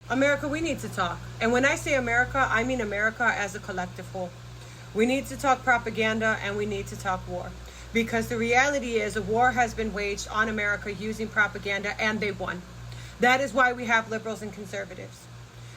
America, we need to talk. And when I say America, I mean America as a collective whole. We need to talk propaganda and we need to talk war. Because the reality is a war has been waged on America using propaganda and they won. That is why we have liberals and conservatives.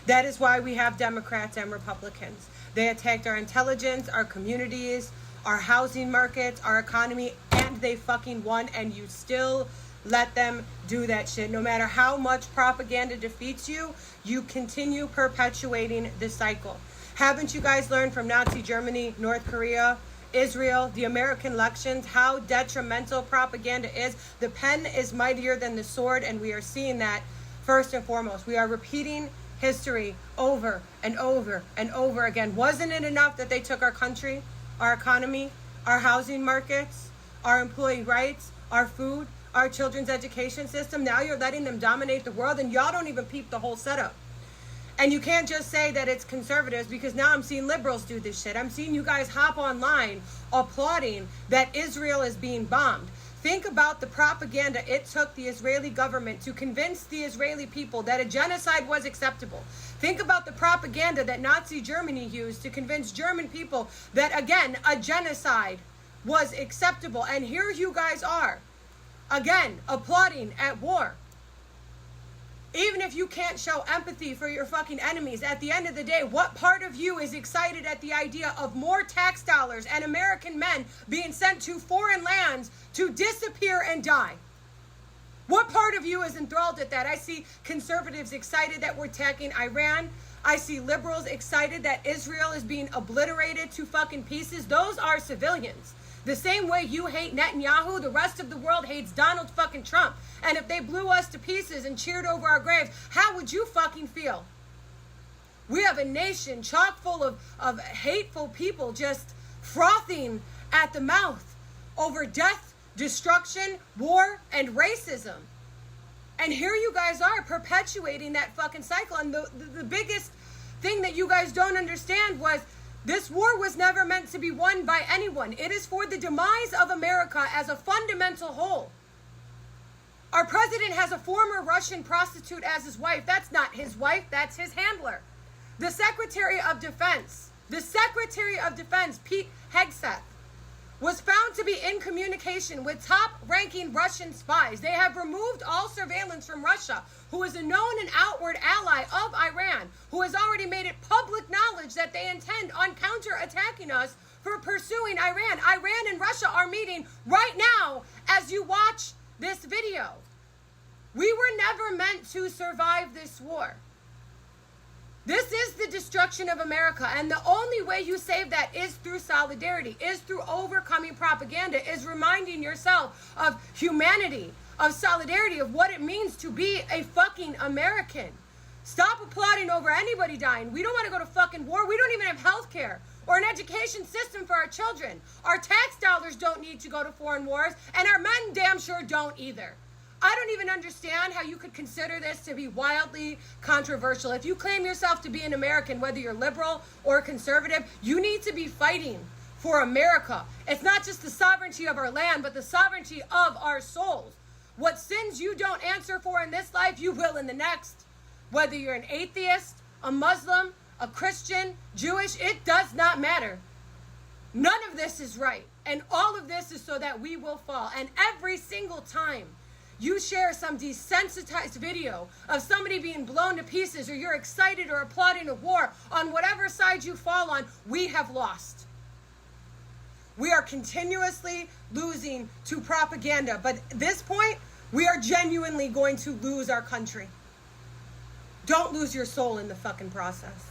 That is why we have Democrats and Republicans. They attacked our intelligence, our communities, our housing markets, our economy, and they fucking won, and you still let them do that shit. No matter how much propaganda defeats you, you continue perpetuating the cycle. Haven't you guys learned from Nazi Germany, North Korea, Israel, the American elections, how detrimental propaganda is? The pen is mightier than the sword, and we are seeing that first and foremost. We are repeating history over and over and over again. Wasn't it enough that they took our country, our economy, our housing markets, our employee rights, our food, our children's education system? Now you're letting them dominate the world, and y'all don't even peep the whole setup. And you can't just say that it's conservatives, because now I'm seeing liberals do this shit. I'm seeing you guys hop online applauding that Israel is being bombed. Think about the propaganda it took the Israeli government to convince the Israeli people that a genocide was acceptable. Think about the propaganda that Nazi Germany used to convince German people that, again, a genocide was acceptable. And here you guys are, again, applauding at war. Even if you can't show empathy for your fucking enemies, at the end of the day, what part of you is excited at the idea of more tax dollars and American men being sent to foreign lands to disappear and die? What part of you is enthralled at that? I see conservatives excited that we're attacking Iran. I see liberals excited that Israel is being obliterated to fucking pieces. Those are civilians. The same way you hate Netanyahu, the rest of the world hates Donald fucking Trump. And if they blew us to pieces and cheered over our graves, how would you fucking feel? We have a nation chock full of hateful people just frothing at the mouth over death, destruction, war, and racism. And here you guys are perpetuating that fucking cycle. And the biggest thing that you guys don't understand was this war was never meant to be won by anyone. It is for the demise of America as a fundamental whole. Our president has a former Russian prostitute as his wife. That's not his wife, that's his handler. The Secretary of Defense, Pete Hegseth, was found to be in communication with top-ranking Russian spies. They have removed all surveillance from Russia, who is a known and outward ally of Iran, who has already made it public knowledge that they intend on counterattacking us for pursuing Iran. Iran and Russia are meeting right now as you watch this video. We were never meant to survive this war. This is the destruction of America, and the only way you save that is through solidarity, is through overcoming propaganda, is reminding yourself of humanity, of solidarity, of what it means to be a fucking American. Stop applauding over anybody dying. We don't want to go to fucking war. We don't even have health care or an education system for our children. Our tax dollars don't need to go to foreign wars, and our men damn sure don't either. I don't even understand how you could consider this to be wildly controversial. If you claim yourself to be an American, whether you're liberal or conservative, you need to be fighting for America. It's not just the sovereignty of our land, but the sovereignty of our souls. What sins you don't answer for in this life, you will in the next. Whether you're an atheist, a Muslim, a Christian, Jewish, it does not matter. None of this is right. And all of this is so that we will fall. And every single time you share some desensitized video of somebody being blown to pieces, or you're excited or applauding a war, on whatever side you fall on, we have lost. We are continuously losing to propaganda. But at this point, we are genuinely going to lose our country. Don't lose your soul in the fucking process.